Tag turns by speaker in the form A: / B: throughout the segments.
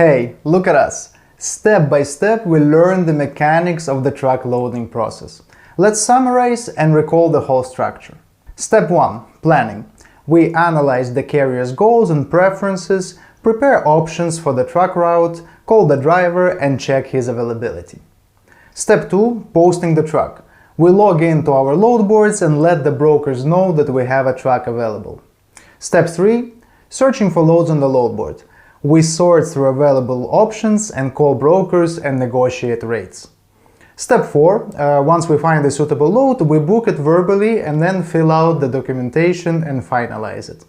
A: Hey, look at us! Step by step we learn the mechanics of the truck loading process. Let's summarize and recall the whole structure. Step 1. Planning. We analyze the carrier's goals and preferences, prepare options for the truck route, call the driver and check his availability. Step 2. Posting the truck. We log into our load boards and let the brokers know that we have a truck available. Step 3. Searching for loads on the load board. We sort through available options and call brokers and negotiate rates. Step 4. Once we find a suitable load, we book it verbally and then fill out the documentation and finalize it.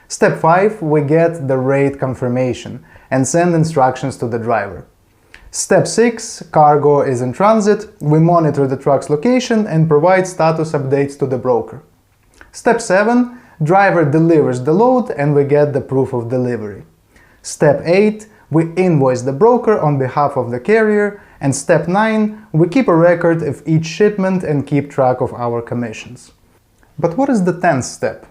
A: Step 5. We get the rate confirmation and send instructions to the driver. Step 6. Cargo is in transit. We monitor the truck's location and provide status updates to the broker. Step 7. Driver delivers the load and we get the proof of delivery. Step 8. We invoice the broker on behalf of the carrier, and Step 9. We keep a record of each shipment and keep track of our commissions. But what is the 10th step?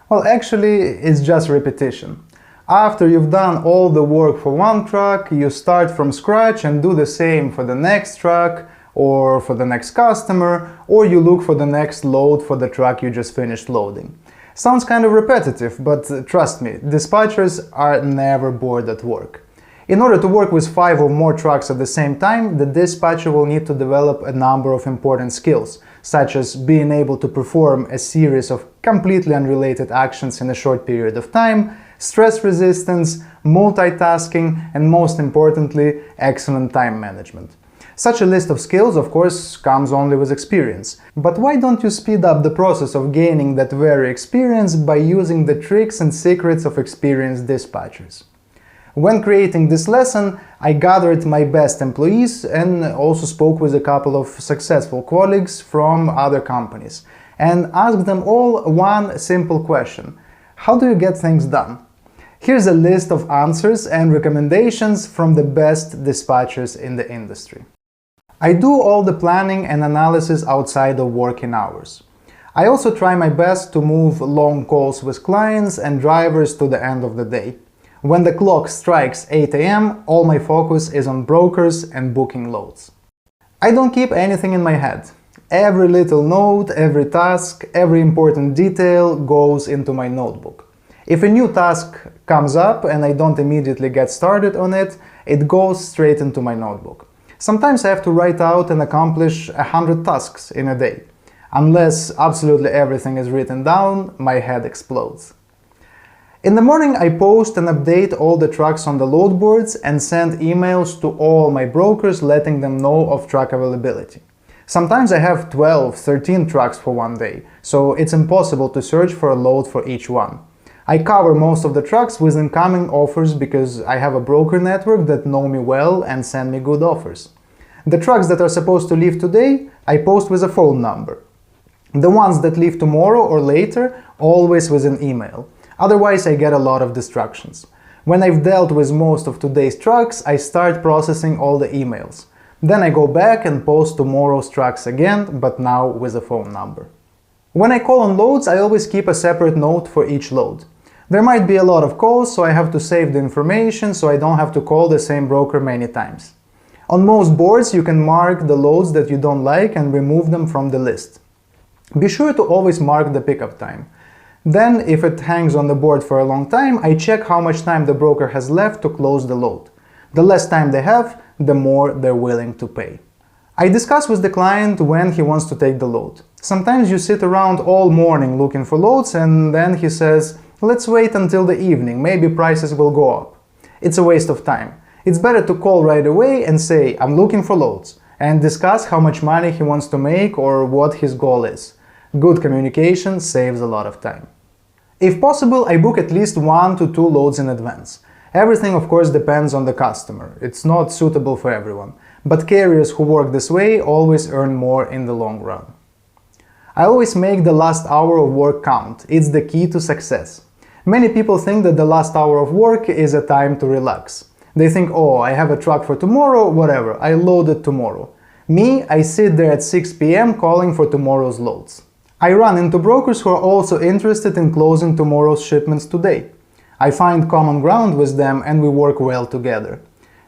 A: Well, actually, it's just repetition. After you've done all the work for one truck, you start from scratch and do the same for the next truck, or for the next customer, or you look for the next load for the truck you just finished loading. Sounds kind of repetitive, but trust me, dispatchers are never bored at work. In order to work with 5 or more trucks at the same time, the dispatcher will need to develop a number of important skills, such as being able to perform a series of completely unrelated actions in a short period of time, stress resistance, multitasking, and most importantly, excellent time management. Such a list of skills, of course, comes only with experience. But why don't you speed up the process of gaining that very experience by using the tricks and secrets of experienced dispatchers? When creating this lesson, I gathered my best employees and also spoke with a couple of successful colleagues from other companies and asked them all one simple question: how do you get things done? Here's a list of answers and recommendations from the best dispatchers in the industry. I do all the planning and analysis outside of working hours. I also try my best to move long calls with clients and drivers to the end of the day. When the clock strikes 8 a.m., all my focus is on brokers and booking loads. I don't keep anything in my head. Every little note, every task, every important detail goes into my notebook. If a new task comes up and I don't immediately get started on it, it goes straight into my notebook. Sometimes I have to write out and accomplish 100 tasks in a day. Unless absolutely everything is written down, my head explodes. In the morning I post and update all the trucks on the load boards and send emails to all my brokers letting them know of truck availability. Sometimes I have 12, 13 trucks for one day, so it's impossible to search for a load for each one. I cover most of the trucks with incoming offers because I have a broker network that know me well and send me good offers. The trucks that are supposed to leave today, I post with a phone number. The ones that leave tomorrow or later, always with an email. Otherwise I get a lot of distractions. When I've dealt with most of today's trucks, I start processing all the emails. Then I go back and post tomorrow's trucks again, but now with a phone number. When I call on loads, I always keep a separate note for each load. There might be a lot of calls, so I have to save the information so I don't have to call the same broker many times. On most boards you can mark the loads that you don't like and remove them from the list. Be sure to always mark the pickup time. Then, if it hangs on the board for a long time, I check how much time the broker has left to close the load. The less time they have, the more they're willing to pay. I discuss with the client when he wants to take the load. Sometimes you sit around all morning looking for loads and then he says, "Let's wait until the evening, maybe prices will go up." It's a waste of time. It's better to call right away and say, "I'm looking for loads," and discuss how much money he wants to make or what his goal is. Good communication saves a lot of time. If possible, I book at least 1 to 2 loads in advance. Everything of course depends on the customer. It's not suitable for everyone. But carriers who work this way always earn more in the long run. I always make the last hour of work count. It's the key to success. Many people think that the last hour of work is a time to relax. They think, oh, I have a truck for tomorrow, whatever, I load it tomorrow. Me, I sit there at 6 p.m. calling for tomorrow's loads. I run into brokers who are also interested in closing tomorrow's shipments today. I find common ground with them and we work well together.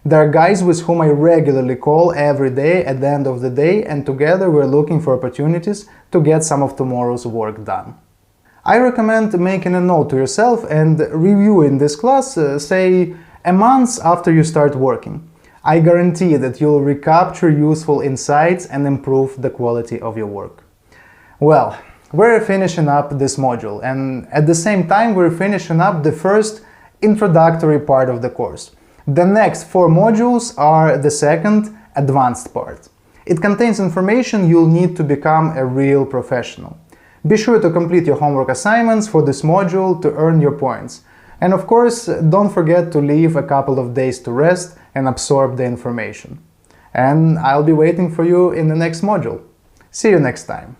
A: There are guys with whom I regularly call every day at the end of the day, and together we're looking for opportunities to get some of tomorrow's work done. I recommend making a note to yourself and reviewing this class, say, a month after you start working. I guarantee that you'll recapture useful insights and improve the quality of your work. Well, we're finishing up this module, and at the same time we're finishing up the first introductory part of the course. The next 4 modules are the second, advanced part. It contains information you'll need to become a real professional. Be sure to complete your homework assignments for this module to earn your points. And of course, don't forget to leave a couple of days to rest and absorb the information. And I'll be waiting for you in the next module. See you next time.